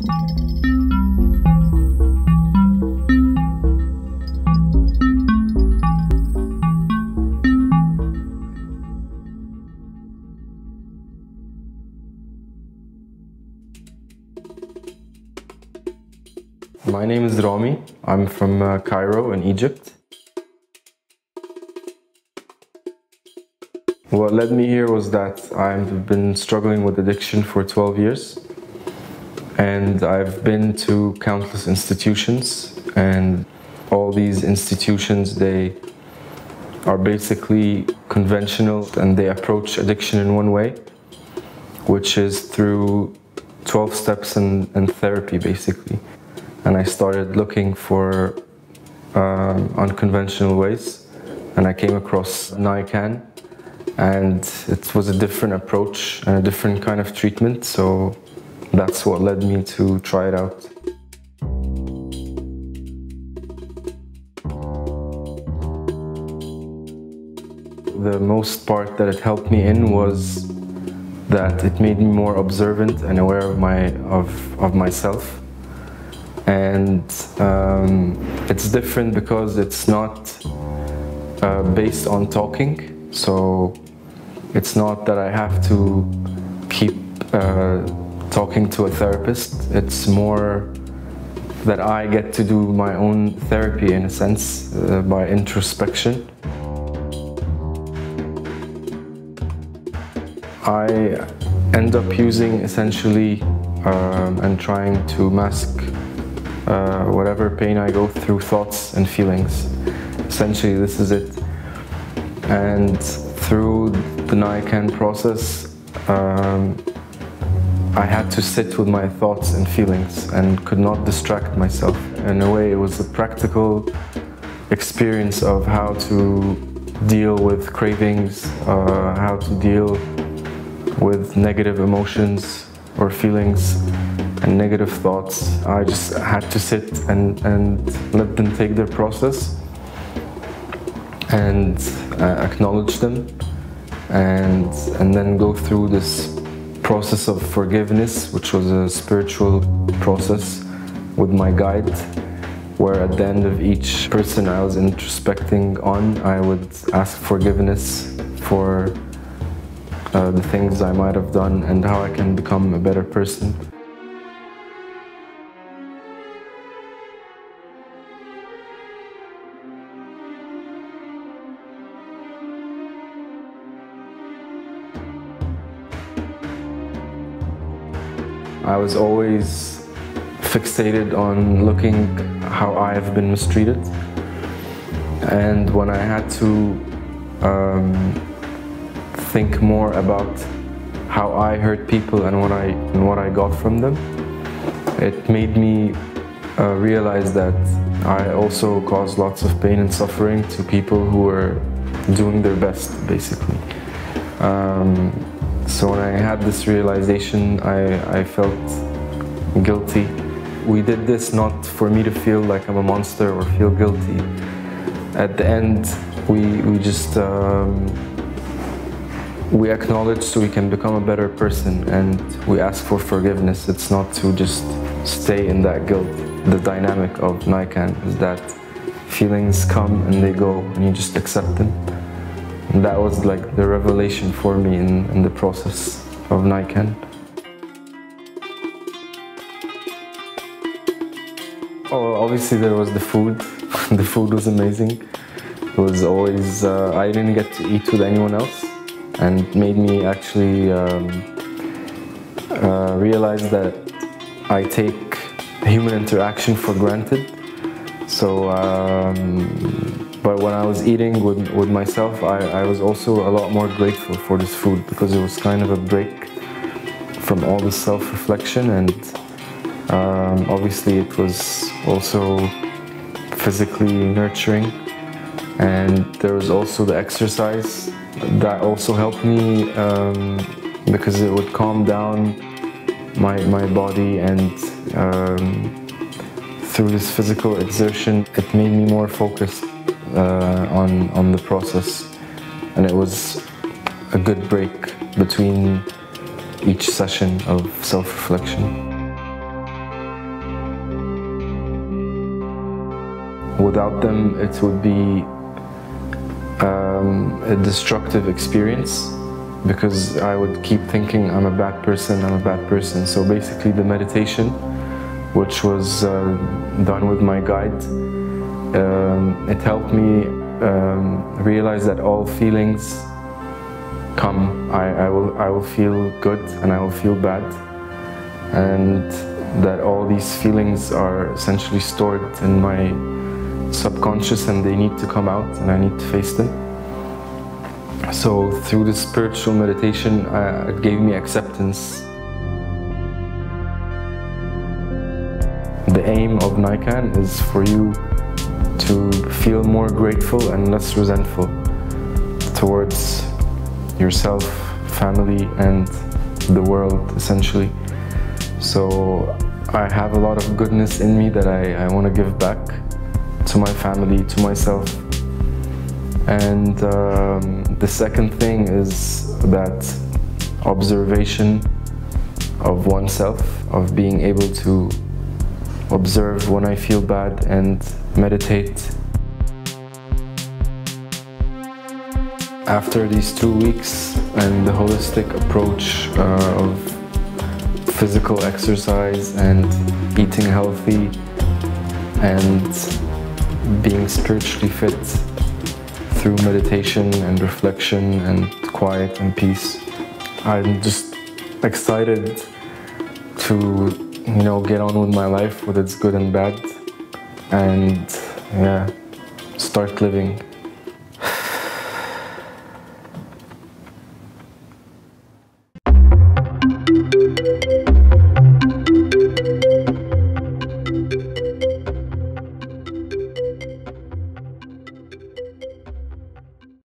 My name is Ramy. I'm from Cairo in Egypt. What led me here was that I've been struggling with addiction for 12 years. And I've been to countless institutions, and all these institutions, they are basically conventional and they approach addiction in one way, which is through 12 steps in therapy basically. And I started looking for unconventional ways, and I came across Naikan, and it was a different approach and a different kind of treatment, so that's what led me to try it out. The most part that it helped me in was that it made me more observant and aware of myself. And it's different because it's not based on talking, so it's not that I have to keep talking to a therapist. It's more that I get to do my own therapy in a sense, by introspection. I end up using essentially and trying to mask whatever pain I go through thoughts and feelings. Essentially, this is it. And through the Naikan process, I had to sit with my thoughts and feelings and could not distract myself. In a way, it was a practical experience of how to deal with cravings, how to deal with negative emotions or feelings and negative thoughts. I just had to sit and let them take their process and acknowledge them, and then go through this process of forgiveness, which was a spiritual process with my guide, where at the end of each person I was introspecting on, I would ask forgiveness for the things I might have done and how I can become a better person. I was always fixated on looking how I have been mistreated, and when I had to think more about how I hurt people and what I got from them, it made me realize that I also caused lots of pain and suffering to people who were doing their best, basically. So when I had this realization, I felt guilty. We did this not for me to feel like I'm a monster or feel guilty. At the end, we just we acknowledge so we can become a better person, and we ask for forgiveness. It's not to just stay in that guilt. The dynamic of Naikan is that feelings come and they go, and you just accept them. And that was like the revelation for me in the process of Naikan. Oh, obviously there was the food. The food was amazing. It was always, I didn't get to eat with anyone else, and it made me actually realize that I take human interaction for granted. So, but when I was eating with myself, I was also a lot more grateful for this food, because it was kind of a break from all the self-reflection, and obviously it was also physically nurturing. And there was also the exercise that also helped me, because it would calm down my body, and through this physical exertion, it made me more focused on the process, and it was a good break between each session of self-reflection. Without them, it would be a destructive experience, because I would keep thinking I'm a bad person, I'm a bad person. So basically the meditation, which was done with my guide, it helped me realize that all feelings come. I will feel good and I will feel bad, and that all these feelings are essentially stored in my subconscious and they need to come out and I need to face them. So through this spiritual meditation, it gave me acceptance. The aim of Naikan is for you to feel more grateful and less resentful towards yourself, family, and the world, essentially. So I have a lot of goodness in me that I want to give back to my family, to myself. And the second thing is that observation of oneself, of being able to observe when I feel bad and meditate. After these 2 weeks and the holistic approach of physical exercise and eating healthy and being spiritually fit through meditation and reflection and quiet and peace, I'm just excited to, get on with my life, with its good and bad, and yeah, start living.